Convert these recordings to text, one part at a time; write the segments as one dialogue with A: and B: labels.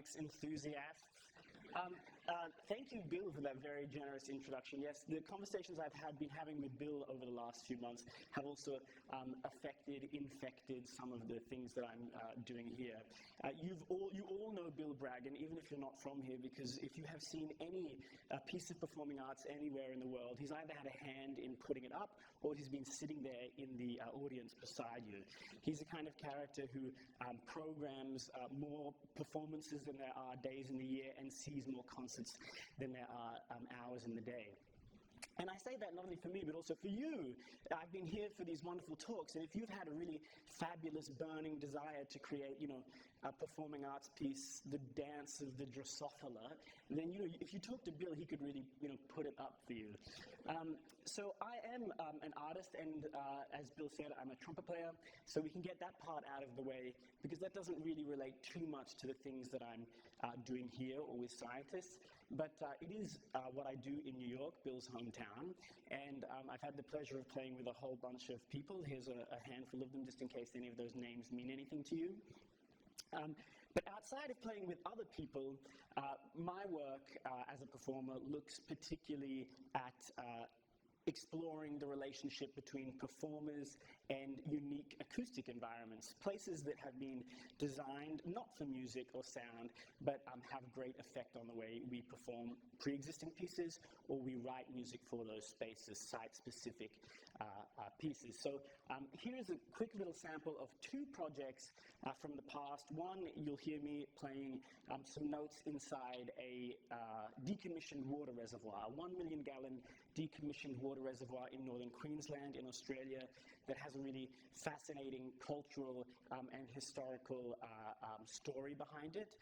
A: electronics enthusiasts. Thank you, Bill, for that very generous introduction. Yes, the conversations I've been having with Bill over the last few months have also infected some of the things that I'm doing here. You all know Bill Braggon, even if you're not from here, because if you have seen any piece of performing arts anywhere in the world, he's either had a hand in putting it up or he's been sitting there in the audience beside you. He's the kind of character who programs more performances than there are days in the year and sees more concerts than there are hours in the day. And I say that not only for me, but also for you. I've been here for these wonderful talks, and if you've had a really fabulous burning desire to create, a performing arts piece, the dance of the Drosophila, then, if you talk to Bill, he could really, put it up for you. So I am an artist, and as Bill said, I'm a trumpet player, so we can get that part out of the way, because that doesn't really relate too much to the things that I'm doing here or with scientists. But it is what I do in New York, Bill's hometown, and I've had the pleasure of playing with a whole bunch of people. Here's a handful of them, just in case any of those names mean anything to you. But outside of playing with other people, my work as a performer looks particularly at exploring the relationship between performers and unique acoustic environments, places that have been designed not for music or sound, but have great effect on the way we perform pre-existing pieces, or we write music for those spaces, site-specific pieces. So here's a quick little sample of two projects from the past. One, you'll hear me playing some notes inside a decommissioned water reservoir, a 1 million gallon decommissioned water reservoir in northern Queensland in Australia that has a really fascinating cultural and historical story behind it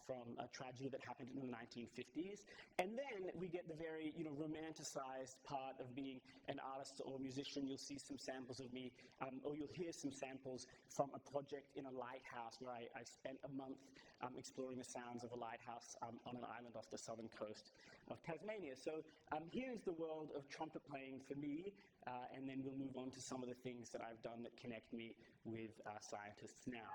A: from a tragedy that happened in the 1950s. And then we get the very romanticized part of being an artist or musician. You'll see some samples of me, or you'll hear some samples from a project in a lighthouse where I spent a month exploring the sounds of a lighthouse on an island off the southern coast of Tasmania. So here's the world of trumpet playing for me, and then we'll move on to some of the things that I've done that connect me with scientists now.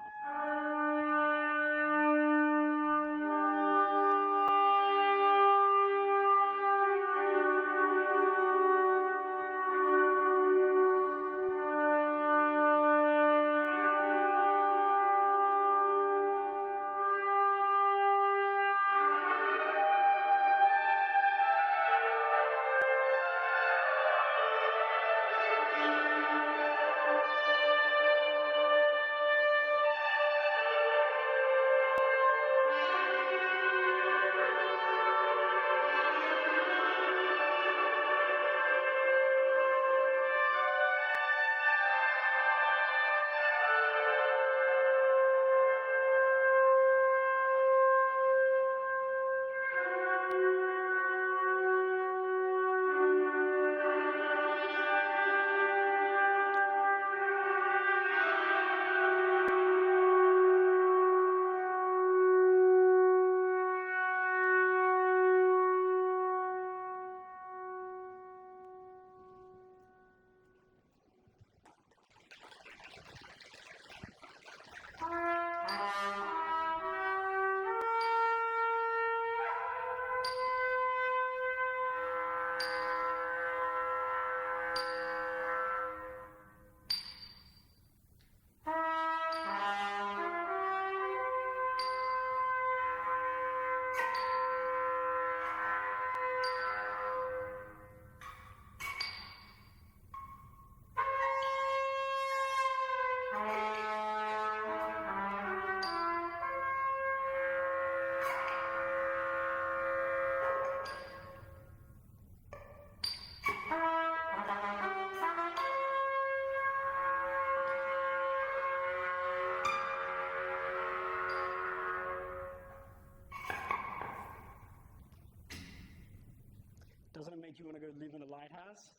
A: Doesn't it make you want to go live in a lighthouse?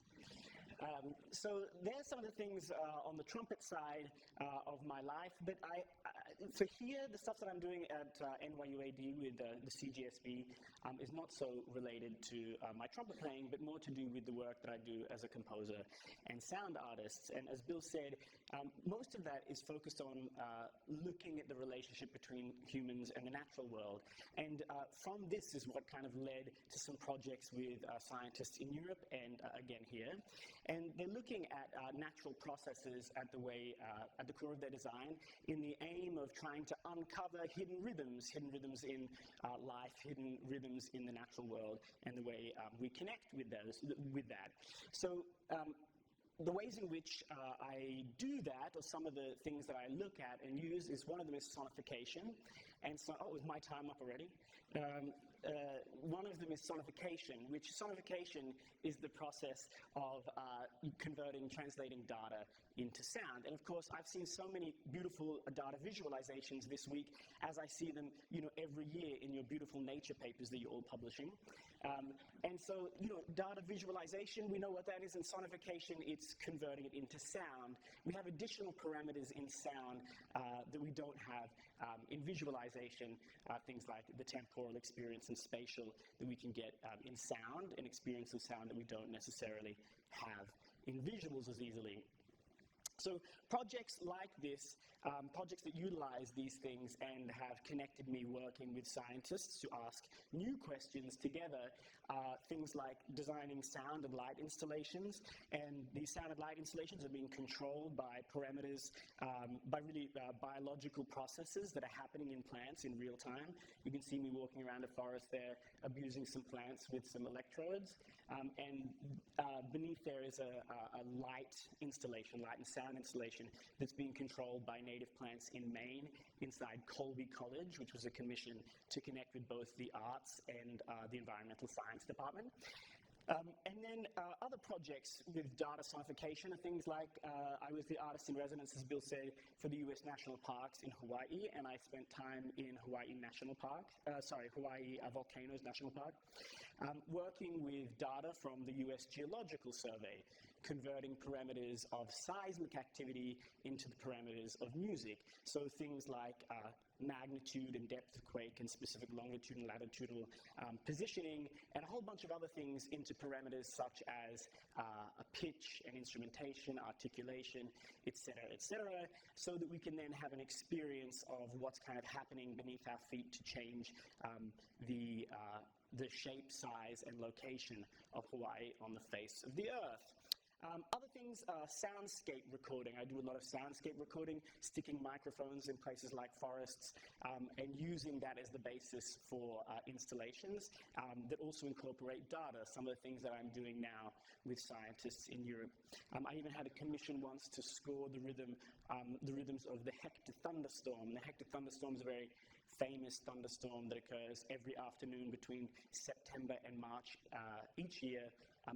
A: So there's some of the things on the trumpet side of my life, but for here, the stuff that I'm doing at NYUAD with the CGSB is not so related to my trumpet playing, but more to do with the work that I do as a composer and sound artist. And as Bill said, most of that is focused on looking at the relationship between humans and the natural world. And from this is what kind of led to some projects with scientists in Europe and again here. And they're looking at natural processes at the core of their design, in the aim of trying to uncover hidden rhythms in life, hidden rhythms in the natural world, and the way we connect with that. So the ways in which I do that, or some of the things that I look at and use, is one of them is sonification. And so, is my time up already? One of them is sonification, which sonification is the process of translating data into sound. And of course, I've seen so many beautiful data visualizations this week, as I see them, every year in your beautiful nature papers that you're all publishing. And so, data visualization, we know what that is. In sonification, it's converting it into sound. We have additional parameters in sound that we don't have in visualization, things like the temporal experience and spatial that we can get in sound, and experience of sound that we don't necessarily have in visuals as easily. So projects like this, projects that utilize these things and have connected me working with scientists to ask new questions together, things like designing sound and light installations. And these sound and light installations are being controlled by parameters, by really biological processes that are happening in plants in real time. You can see me walking around a forest there, abusing some plants with some electrodes. And beneath there is a light installation, light and sound installation, that's being controlled by native plants in Maine inside Colby College, which was a commission to connect with both the arts and the environmental science department. And then other projects with data sonification are things like I was the artist in residence, as Bill said, for the US National Parks in Hawaii, and I spent time in Hawaii Volcanoes National Park, working with data from the US Geological Survey, converting parameters of seismic activity into the parameters of music. So things like magnitude and depth of quake and specific longitude and latitudinal positioning, and a whole bunch of other things into parameters such as a pitch and instrumentation, articulation, etc., so that we can then have an experience of what's kind of happening beneath our feet to change the shape, size, and location of Hawaii on the face of the Earth. Other things are soundscape recording. I do a lot of soundscape recording, sticking microphones in places like forests, and using that as the basis for installations that also incorporate data, some of the things that I'm doing now with scientists in Europe. I even had a commission once to score the rhythms of the Hector thunderstorm. The Hector thunderstorm is a very famous thunderstorm that occurs every afternoon between September and March each year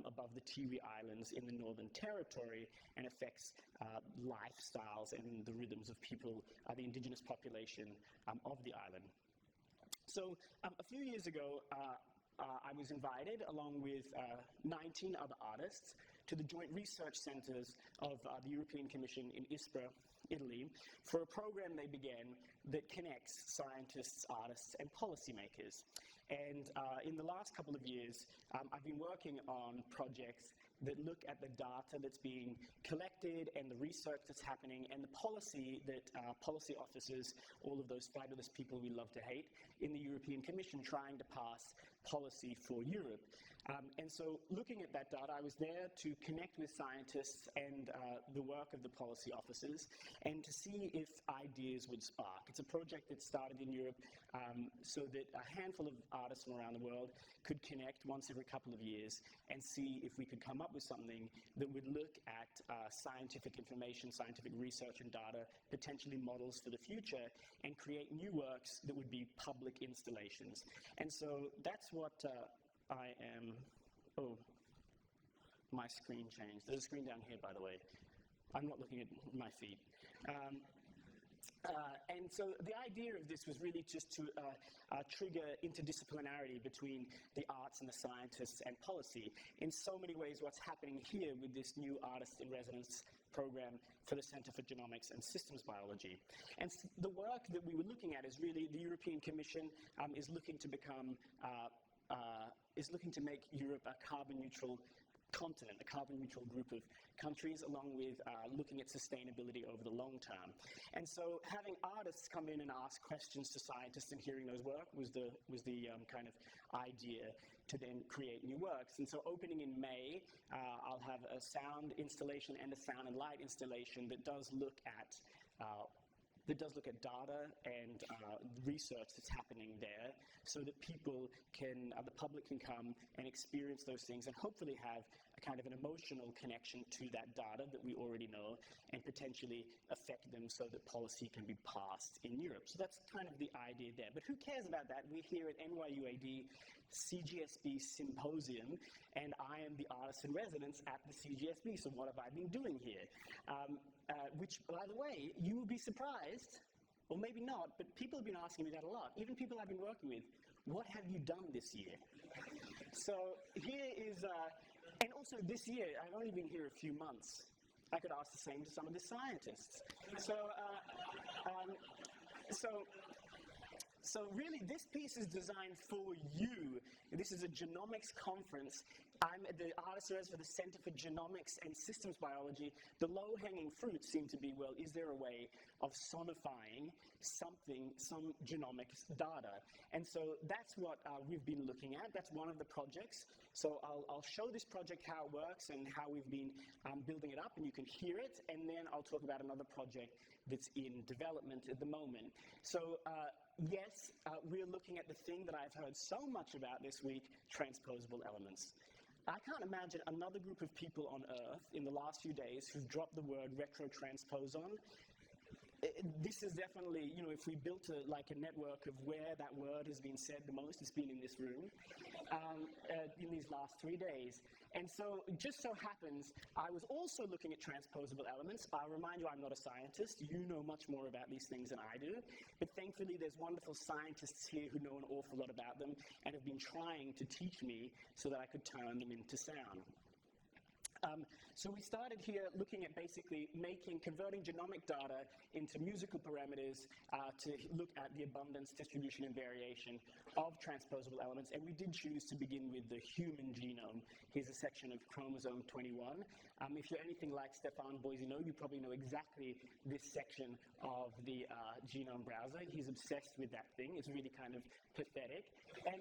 A: above the Tiwi Islands in the Northern Territory, and affects lifestyles and the rhythms of people, the indigenous population of the island. So a few years ago, I was invited, along with 19 other artists, to the joint research centers of the European Commission in Ispra, Italy, for a program they began that connects scientists, artists, and policymakers. And in the last couple of years, I've been working on projects that look at the data that's being collected and the research that's happening and the policy that policy officers, all of those fabulous people we love to hate, in the European Commission trying to pass policy for Europe. And so looking at that data, I was there to connect with scientists and the work of the policy officers, and to see if ideas would spark. It's a project that started in Europe so that a handful of artists from around the world could connect once every couple of years and see if we could come up with something that would look at scientific information, scientific research and data, potentially models for the future, and create new works that would be public installations. And so that's what I am. Oh, my screen changed. There's a screen down here, by the way. I'm not looking at my feet. And so the idea of this was really just to trigger interdisciplinarity between the arts and the scientists and policy. In so many ways, what's happening here with this new artist in residence program for the Center for Genomics and Systems Biology. And the work that we were looking at is really the European Commission is looking to become, is looking to make Europe a carbon neutral continent, a carbon neutral group of countries, along with looking at sustainability over the long term. And so having artists come in and ask questions to scientists and hearing those work was the kind of idea to then create new works. And so opening in May, I'll have a sound installation and a sound and light installation that does look at data and research that's happening there, so that people can, the public can come and experience those things and hopefully have a kind of an emotional connection to that data that we already know and potentially affect them so that policy can be passed in Europe. So that's kind of the idea there. But who cares about that? We're here at NYUAD CGSB Symposium, and I am the artist in residence at the CGSB, so what have I been doing here? Which, by the way, you will be surprised, or maybe not, but people have been asking me that a lot. Even people I've been working with, what have you done this year? So here is, and also this year, I've only been here a few months. I could ask the same to some of the scientists. So really, this piece is designed for you. This is a genomics conference. I'm at the artist for the Center for Genomics and Systems Biology. The low-hanging fruit seem to be, well, is there a way of sonifying some genomics data? And so that's what we've been looking at. That's one of the projects. So I'll show this project how it works and how we've been building it up, and you can hear it. And then I'll talk about another project that's in development at the moment. So yes, we're looking at the thing that I've heard so much about this week, transposable elements. I can't imagine another group of people on Earth in the last few days who've dropped the word retrotransposon. This is definitely, you know, if we built a network of where that word has been said the most, it's been in this room in these last 3 days. And so it just so happens, I was also looking at transposable elements. I'll remind you, I'm not a scientist. You know much more about these things than I do. But thankfully, there's wonderful scientists here who know an awful lot about them and have been trying to teach me so that I could turn them into sound. So we started here looking at basically converting genomic data into musical parameters to look at the abundance, distribution, and variation of transposable elements. And we did choose to begin with the human genome. Here's a section of chromosome 21. If you're anything like Stefan Boisino, you probably know exactly this section of the genome browser. He's obsessed with that thing. It's really kind of pathetic. And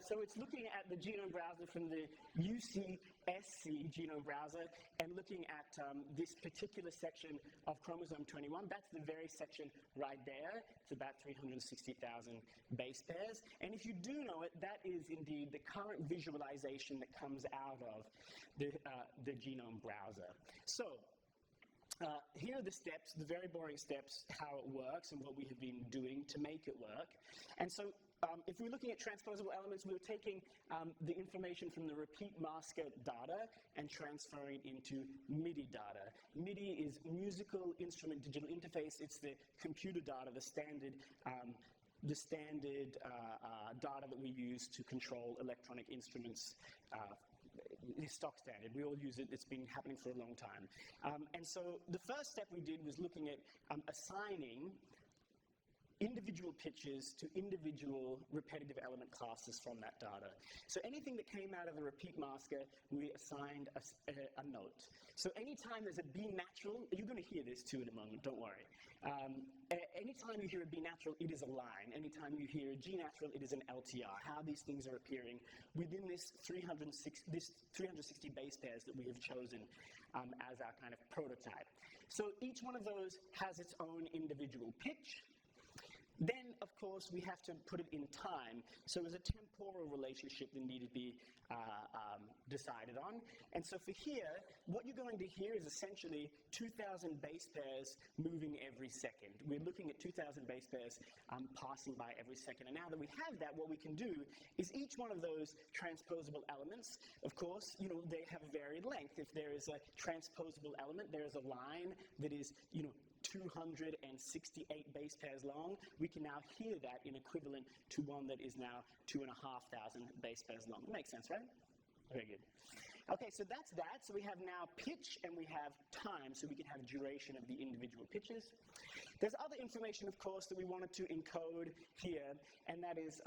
A: so it's looking at the genome browser from the UCSC genome browser and looking at this particular section of chromosome 21. That's the very section right there. It's about 360,000 base pairs. And if you do know it, that is indeed the current visualization that comes out of the genome browser. So here are the steps, the very boring steps, how it works and what we have been doing to make it work. And so if we're looking at transposable elements, we're taking the information from the repeat masker data and transferring it into MIDI data. MIDI is musical instrument digital interface. It's the computer data, the standard data that we use to control electronic instruments. It's stock standard. We all use it. It's been happening for a long time. And so the first step we did was looking at assigning individual pitches to individual repetitive element classes from that data. So anything that came out of the repeat masker, we assigned a note. So anytime there's a B natural, you're going to hear this too in a moment, don't worry. Anytime you hear a B natural, it is a line. Anytime you hear a G natural, it is an LTR. How these things are appearing within this 360 base pairs that we have chosen as our kind of prototype. So each one of those has its own individual pitch. Then, of course, we have to put it in time. So there's a temporal relationship that needed to be decided on. And so for here, what you're going to hear is essentially 2,000 base pairs moving every second. We're looking at 2,000 base pairs passing by every second. And now that we have that, what we can do is each one of those transposable elements, of course, you know, they have a varied length. If there is a transposable element, there is a line that is, you know, 268 base pairs long, we can now hear that in equivalent to one that is now 2,500 base pairs long. Makes sense, right? Very good. Okay, so that's that. So we have now pitch and we have time, so we can have duration of the individual pitches. There's other information, of course, that we wanted to encode here, and that is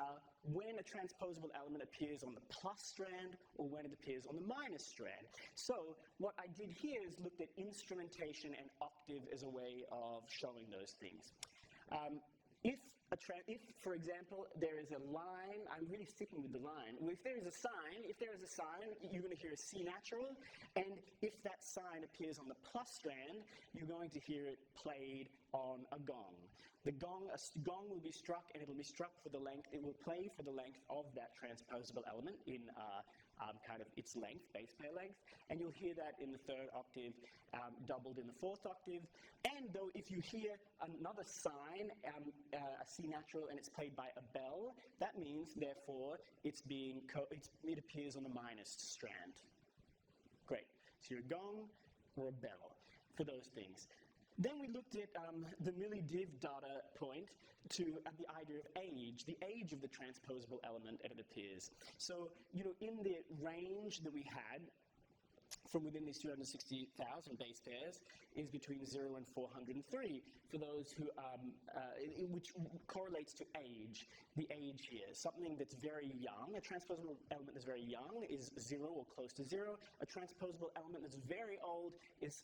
A: when a transposable element appears on the plus strand or when it appears on the minus strand. So what I did here is looked at instrumentation and octave as a way of showing those things. If, for example, there is a line, I'm really sticking with the line. If there is a sign, you're going to hear a C natural, and if that sign appears on the plus strand, you're going to hear it played on a gong. A gong will be struck, and it'll be struck for the length. It will play for the length of that transposable element in kind of its length, base pair length, and you'll hear that in the third octave, doubled in the fourth octave. And though if you hear another sign, a C natural, and it's played by a bell, that means, therefore, it appears on the minus strand. Great. So you're a gong or a bell for those things. Then we looked at the milli-div data point at the idea of age, the age of the transposable element as it appears. So, in the range that we had from within these 260,000 base pairs is between 0 and 403 for those who, which correlates to age, the age here. Something that's very young, a transposable element that's very young is 0 or close to 0. A transposable element that's very old is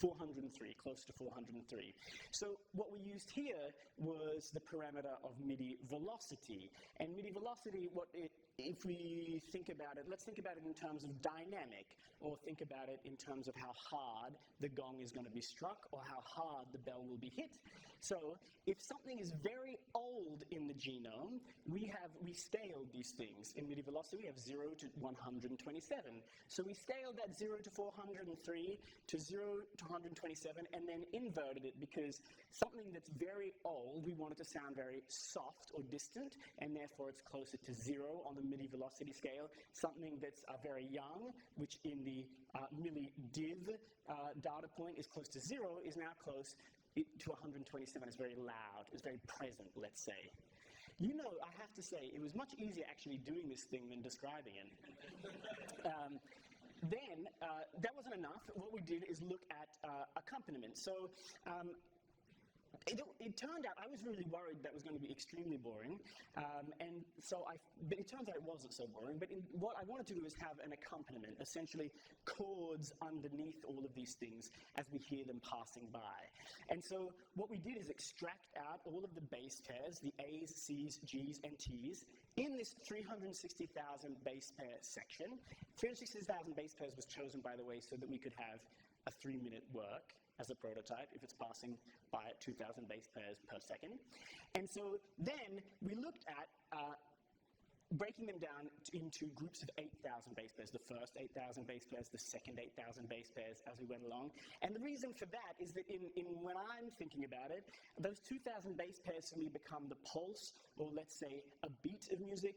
A: 403, close to 403. So what we used here was the parameter of MIDI velocity. And MIDI velocity, if we think about it, let's think about it in terms of dynamic, or think about it in terms of how hard the gong is going to be struck, or how hard the bell will be hit. So if something is very old in the genome, we scaled these things. In MIDI velocity, we have 0 to 127. So we scaled that 0 to 403 to 0 to 127, and then inverted it, because something that's very old, we want it to sound very soft or distant, and therefore it's closer to 0 on the MIDI velocity scale. Something that's very young, which in the milli-div data point is close to 0, is now close to 127. It's very loud, it's very present, let's say. I have to say, it was much easier actually doing this thing than describing it. Then, that wasn't enough. What we did is look at accompaniment. So, it turned out, I was really worried that was going to be extremely boring, but it turns out it wasn't so boring. But what I wanted to do is have an accompaniment, essentially chords underneath all of these things as we hear them passing by. And so what we did is extract out all of the base pairs, the A's, C's, G's, and T's, in this 360,000 base pair section. 360,000 base pairs was chosen, by the way, so that we could have a 3-minute work as a prototype if it's passing by at 2,000 base pairs per second. And so then we looked at breaking them down into groups of 8,000 base pairs, the first 8,000 base pairs, the second 8,000 base pairs as we went along. And the reason for that is that when I'm thinking about it, those 2,000 base pairs for me become the pulse, or let's say a beat of music,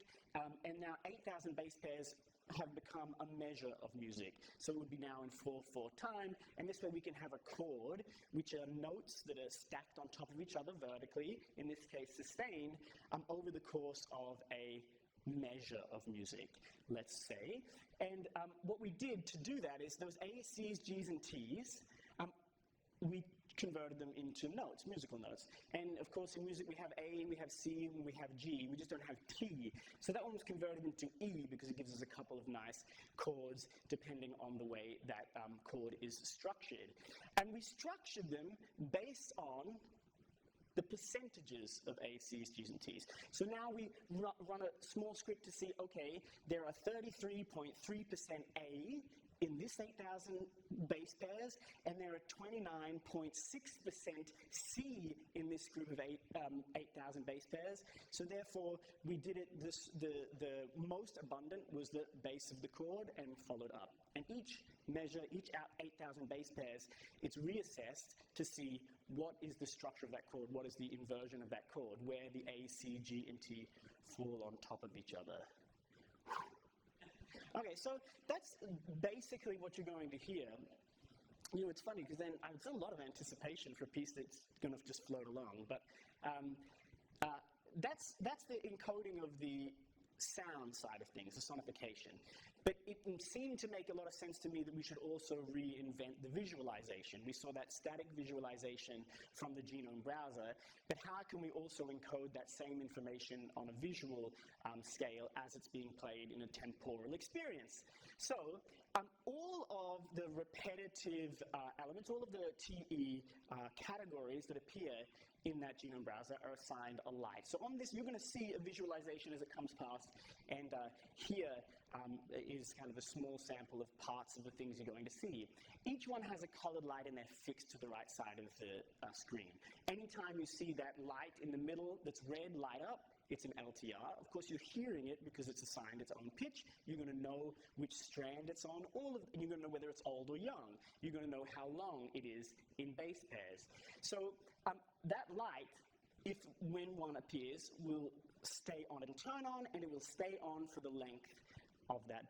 A: and now 8,000 base pairs have become a measure of music. So it would be now in 4/4 time, and this way we can have a chord, which are notes that are stacked on top of each other vertically, in this case sustained, over the course of a measure of music, let's say. And what we did to do that is those A's, C's, G's, and T's, we converted them into notes, musical notes. And of course in music we have A, we have C, and we have G, we just don't have T. So that one was converted into E because it gives us a couple of nice chords depending on the way that chord is structured. And we structured them based on the percentages of A's, C's, G's, and T's. So now we run a small script to see, okay, there are 33.3% A in this 8,000 base pairs, and there are 29.6% C in this group of 8,000 base pairs. So therefore, we did it, the most abundant was the base of the chord and followed up. And each measure, each 8,000 base pairs, it's reassessed to see what is the structure of that chord, what is the inversion of that chord, where the A, C, G, and T fall on top of each other. Okay, so that's basically what you're going to hear. it's funny because then I've done a lot of anticipation for a piece that's going to just float along, but that's the encoding of the sound side of things, the sonification. But it seemed to make a lot of sense to me that we should also reinvent the visualization. We saw that static visualization from the genome browser, but how can we also encode that same information on a visual scale as it's being played in a temporal experience? So all of the repetitive elements, all of the TE categories that appear in that genome browser are assigned a light. So on this, you're going to see a visualization as it comes past, and here is kind of a small sample of parts of the things you're going to see. Each one has a colored light, and they're fixed to the right side of the screen. Anytime you see that light in the middle that's red light up, it's an LTR. Of course, you're hearing it because it's assigned its own pitch. You're going to know which strand it's on. You're going to know whether it's old or young. You're going to know how long it is in base pairs. So that light, when one appears, will stay on. It'll turn on, and it will stay on for the length of that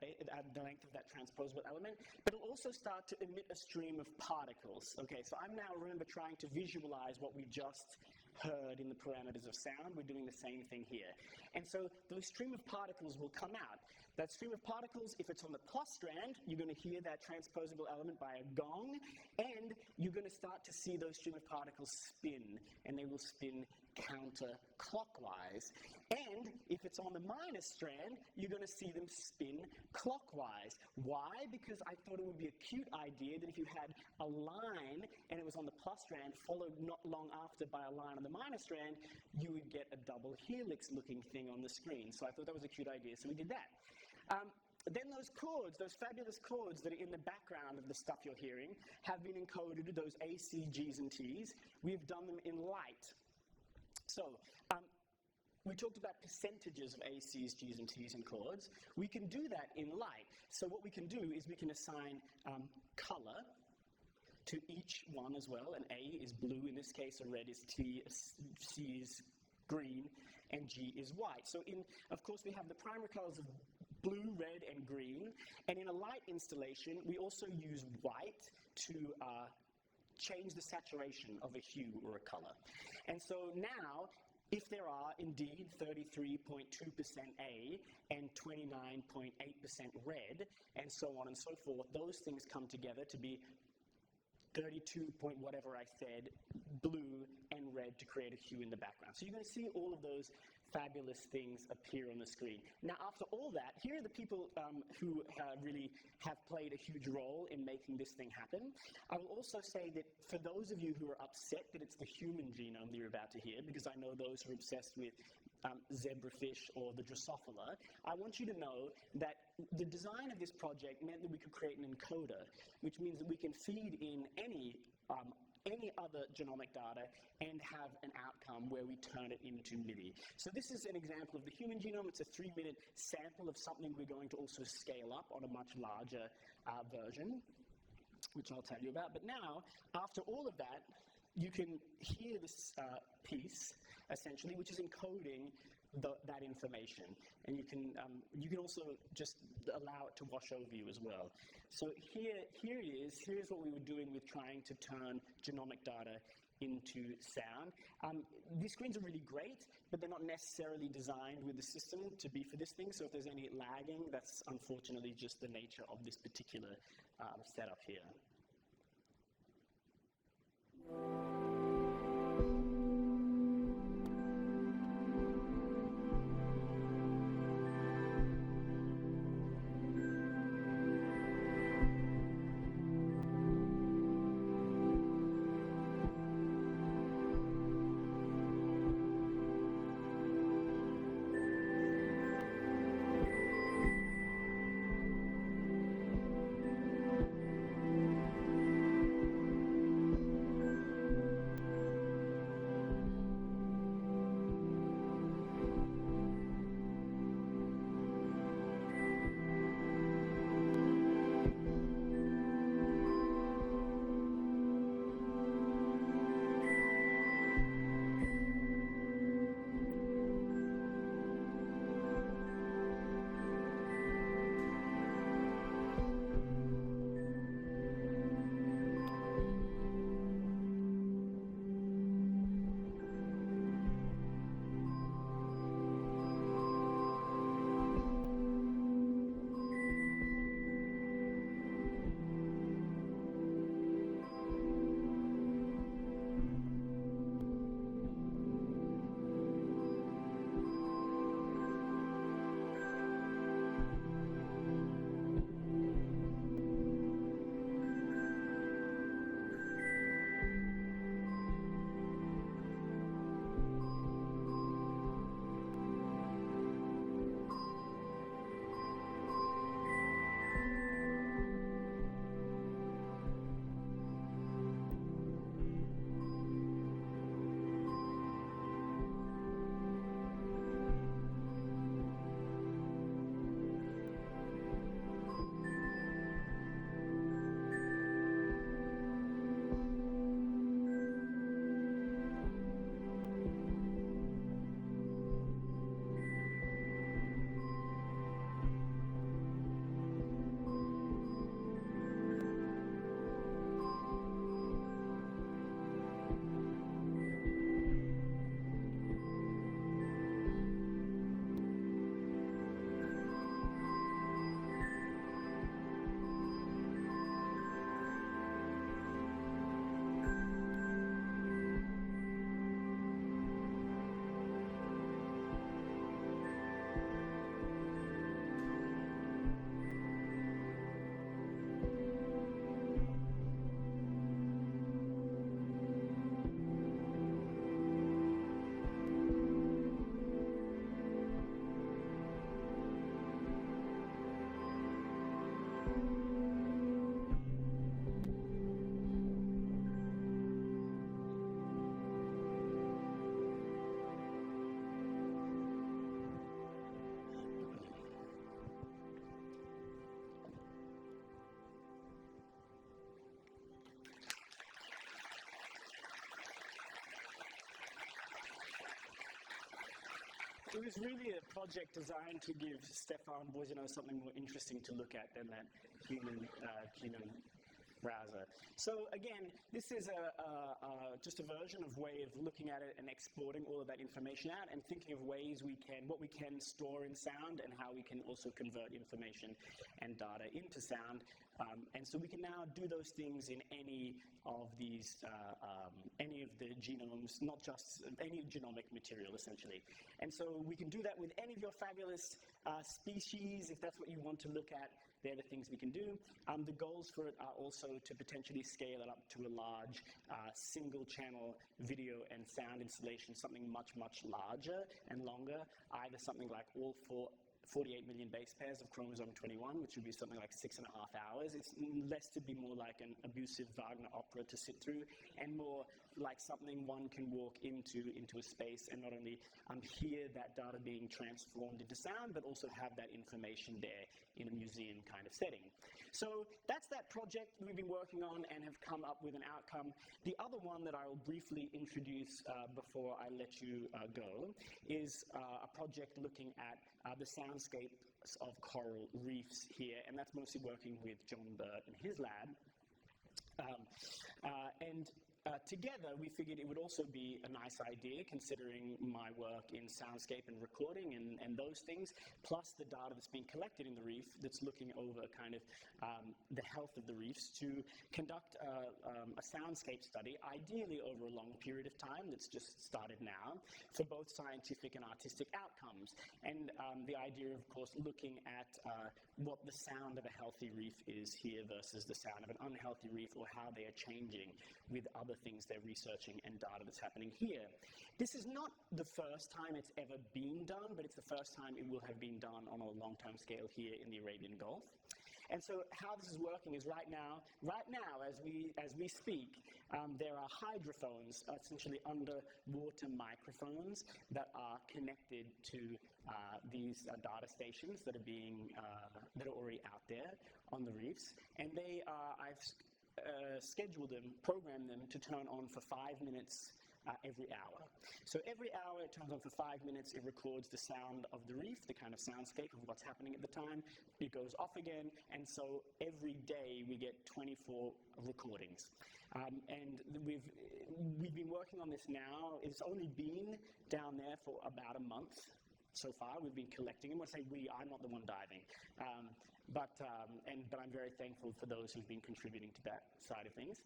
A: transposable element, but it'll also start to emit a stream of particles. Okay, so I'm now, remember, trying to visualize what we just heard in the parameters of sound. We're doing the same thing here. And so those stream of particles will come out. That stream of particles, if it's on the plus strand, you're going to hear that transposable element by a gong, and you're going to start to see those stream of particles spin, and they will spin counterclockwise. And if it's on the minus strand, you're going to see them spin clockwise. Why? Because I thought it would be a cute idea that if you had a line and it was on the plus strand, followed not long after by a line on the minus strand, you would get a double helix looking thing on the screen. So I thought that was a cute idea, so we did that. Then those chords, those fabulous chords that are in the background of the stuff you're hearing, have been encoded, those A, C, Gs, and Ts. We've done them in light. So, we talked about percentages of A, Cs, Gs, and Ts in chords. We can do that in light. So what we can do is we can assign color to each one as well. An A is blue, in this case a red is T, C is green, and G is white. So of course we have the primary colors of blue, red, and green. And in a light installation, we also use white to change the saturation of a hue or a color. And so now, if there are indeed 33.2% A and 29.8% red, and so on and so forth, those things come together to be 32 point whatever I said, blue and red to create a hue in the background. So you're going to see all of those fabulous things appear on the screen. Now, after all that, here are the people who really have played a huge role in making this thing happen. I will also say that for those of you who are upset that it's the human genome that you're about to hear, because I know those who are obsessed with zebrafish or the Drosophila, I want you to know that the design of this project meant that we could create an encoder, which means that we can feed in any other genomic data and have an outcome where we turn it into MIDI. So this is an example of the human genome. It's a 3-minute sample of something we're going to also scale up on a much larger version, which I'll tell you about. But now, after all of that, you can hear this piece, essentially, which is encoding that information. And you can also just allow it to wash over you as well. So here it is. Here's what we were doing with trying to turn genomic data into sound. These screens are really great, but they're not necessarily designed with the system to be for this thing. So if there's any lagging, that's unfortunately just the nature of this particular setup here. It was really a project designed to give Stefan Boisino something more interesting to look at than that human genome browser. So again, this is just a version of way of looking at it and exporting all of that information out and thinking of ways what we can store in sound and how we can also convert information and data into sound. And so we can now do those things in any of these, any of the genomes, not just any genomic material, essentially. And so we can do that with any of your fabulous species, if that's what you want to look at. They're the things we can do. The goals for it are also to potentially scale it up to a large single-channel video and sound installation, something much, much larger and longer, either something like all 48 million base pairs of chromosome 21, which would be something like 6.5 hours. It's less to be more like an abusive Wagner opera to sit through, and more like something one can walk into a space and not only hear that data being transformed into sound, but also have that information there in a museum kind of setting. So that's that project we've been working on and have come up with an outcome. The other one that I will briefly introduce before I let you go is a project looking at the soundscapes of coral reefs here, and that's mostly working with John Burt and his lab. Together, we figured it would also be a nice idea, considering my work in soundscape and recording and those things, plus the data that's being collected in the reef that's looking over kind of the health of the reefs, to conduct a soundscape study, ideally over a long period of time that's just started now, for both scientific and artistic outcomes. And the idea, of course, looking at what the sound of a healthy reef is here versus the sound of an unhealthy reef, or how they are changing with other things they're researching and data that's happening here. This is not the first time it's ever been done, but it's the first time it will have been done on a long-term scale here in the Arabian Gulf. And so how this is working is right now as we speak, there are hydrophones, essentially underwater microphones, that are connected to these data stations that are already out there on the reefs, and I've schedule them, program them to turn on for 5 minutes every hour. So every hour it turns on for 5 minutes, it records the sound of the reef, the kind of soundscape of what's happening at the time, it goes off again, and so every day we get 24 recordings. And we've been working on this now. It's only been down there for about a month so far. We've been collecting them. When I say we, I'm not the one diving. But I'm very thankful for those who've been contributing to that side of things.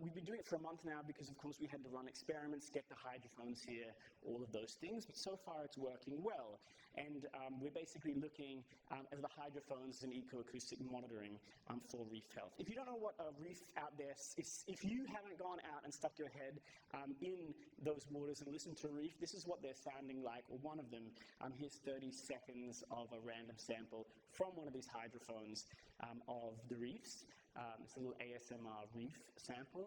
A: We've been doing it for a month now because, of course, we had to run experiments, get the hydrophones here, all of those things. But so far, it's working well. And we're basically looking at the hydrophones and ecoacoustic monitoring for reef health. If you don't know what a reef out there is, if you haven't gone out and stuck your head in those waters and listened to a reef, this is what they're sounding like, or one of them. Here's 30 seconds of a random sample from one of these hydrophones of the reefs. It's a little ASMR reef sample.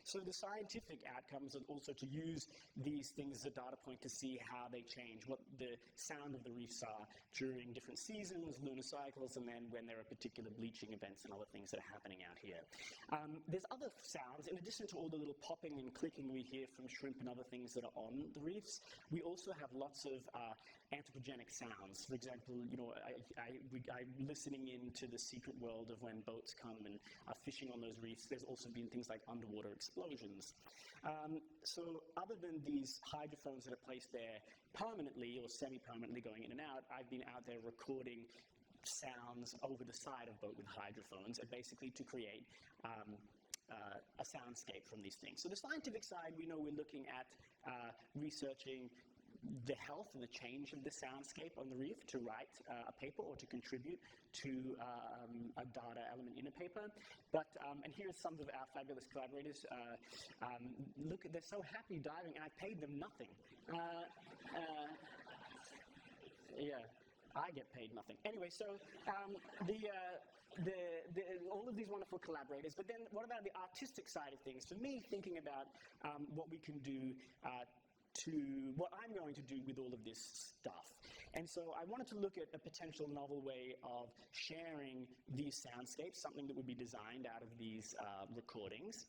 A: So the scientific outcomes are also to use these things as a data point to see how they change, what the sound of the reefs are during different seasons, lunar cycles, and then when there are particular bleaching events and other things that are happening out here. There's other sounds. In addition to all the little popping and clicking we hear from shrimp and other things that are on the reefs, we also have lots of anthropogenic sounds. For example, I'm listening into the secret world of when boats come and are fishing on those reefs. There's also been things like underwater explosions. So other than these hydrophones that are placed there permanently or semi-permanently going in and out, I've been out there recording sounds over the side of boat with hydrophones, and basically to create a soundscape from these things. So the scientific side, we know we're looking at researching the health and the change of the soundscape on the reef to write a paper or to contribute to a data element in a paper. But, and here's some of our fabulous collaborators. Look, they're so happy diving, and I paid them nothing. Yeah, I get paid nothing. Anyway, so all of these wonderful collaborators, but then what about the artistic side of things? For me, thinking about what we can do to what I'm going to do with all of this stuff. And so I wanted to look at a potential novel way of sharing these soundscapes, something that would be designed out of these recordings,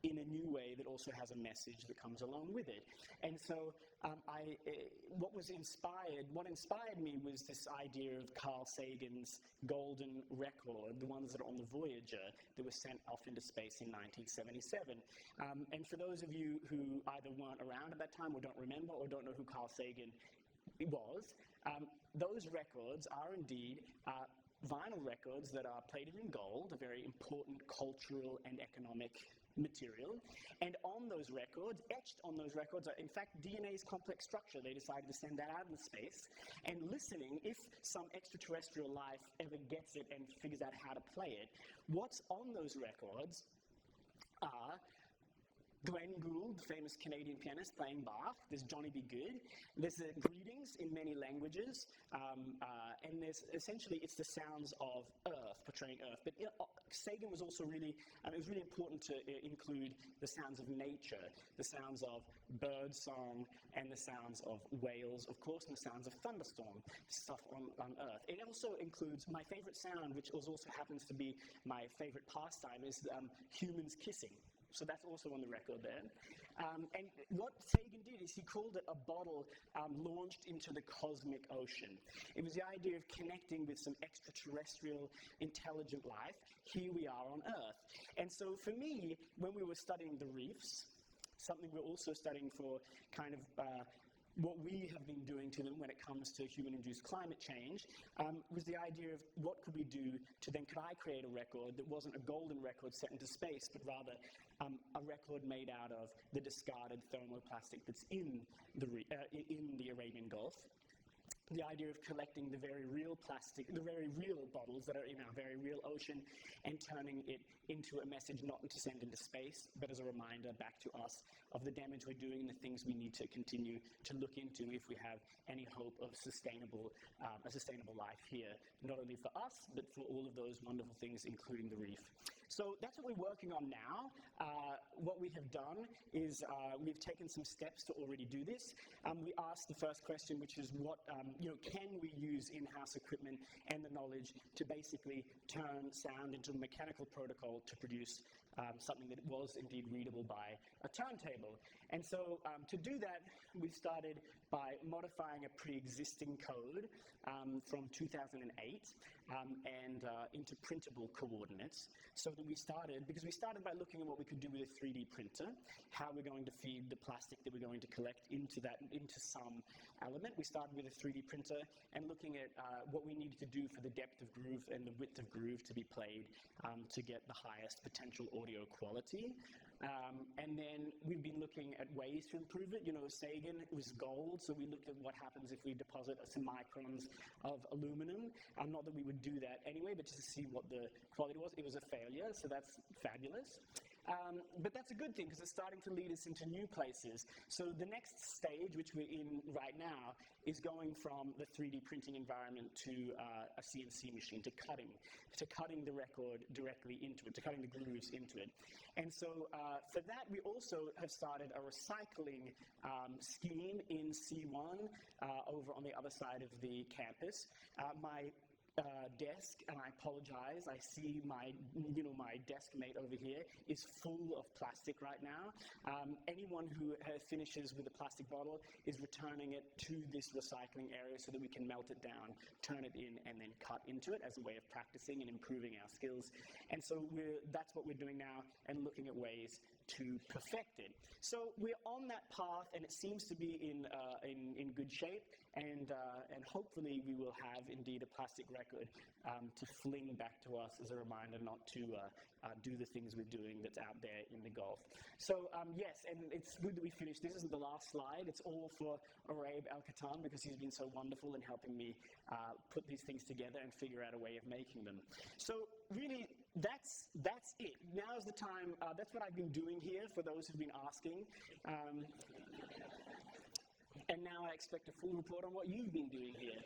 A: in a new way that also has a message that comes along with it. And so what inspired me was this idea of Carl Sagan's golden record, the ones that are on the Voyager that was sent off into space in 1977. And for those of you who either weren't around at that time or don't remember or don't know who Carl Sagan was, those records are indeed vinyl records that are plated in gold, a very important cultural and economic material, and on those records, etched on those records, are in fact DNA's complex structure. They decided to send that out into space, and listening, if some extraterrestrial life ever gets it and figures out how to play it, what's on those records are Glenn Gould, the famous Canadian pianist, playing Bach. There's Johnny B. Good. There's greetings in many languages. And there's essentially, it's the sounds of Earth, portraying Earth. But Sagan was also really, it was really important to include the sounds of nature, the sounds of bird song, and the sounds of whales, of course, and the sounds of thunderstorm, stuff on Earth. It also includes my favorite sound, which also happens to be my favorite pastime, is humans kissing. So that's also on the record there. And what Sagan did is he called it a bottle launched into the cosmic ocean. It was the idea of connecting with some extraterrestrial intelligent life. Here we are on Earth. And so for me, when we were studying the reefs, something we're also studying for kind of what we have been doing to them when it comes to human-induced climate change, was the idea of what could we do to then, could I create a record that wasn't a golden record set into space, but rather a record made out of the discarded thermoplastic that's in the Arabian Gulf. The idea of collecting the very real plastic, the very real bottles that are in our very real ocean, and turning it into a message not to send into space, but as a reminder back to us of the damage we're doing and the things we need to continue to look into if we have any hope of a sustainable life here, not only for us, but for all of those wonderful things, including the reef. So that's what we're working on now. What we have done is we've taken some steps to already do this. We asked the first question, which is what, can we use in-house equipment and the knowledge to basically turn sound into a mechanical protocol to produce something that was indeed readable by a turntable. And so to do that, we started by modifying a pre-existing code from 2008 and into printable coordinates. So that we started by looking at what we could do with a 3D printer, how we're going to feed the plastic that we're going to collect into some element. We started with a 3D printer and looking at what we needed to do for the depth of groove and the width of groove to be played to get the highest potential audio quality. And then we've been looking at ways to improve it. Sagan was gold, so we looked at what happens if we deposit some microns of aluminum. Not that we would do that anyway, but just to see what the quality was. It was a failure, so that's fabulous. But that's a good thing because it's starting to lead us into new places. So the next stage, which we're in right now, is going from the 3D printing environment to a CNC machine, to cutting the record directly into it, to cutting the grooves into it. And so for that, we also have started a recycling scheme in C1 over on the other side of the campus. My desk, and I apologize, I see my desk mate over here is full of plastic right now. Anyone who finishes with a plastic bottle is returning it to this recycling area so that we can melt it down, turn it in, and then cut into it as a way of practicing and improving our skills. And so that's what we're doing now, and looking at ways to perfect it. So we're on that path, and it seems to be in good shape, and hopefully we will have indeed a plastic record to fling back to us as a reminder not to do the things we're doing that's out there in the Gulf. So yes, and it's good that we finished. This isn't the last slide. It's all for Araib Al-Katan because he's been so wonderful in helping me put these things together and figure out a way of making them. So really, that's it. Now's the time. That's what I've been doing here for those who've been asking. And now I expect a full report on what you've been doing here.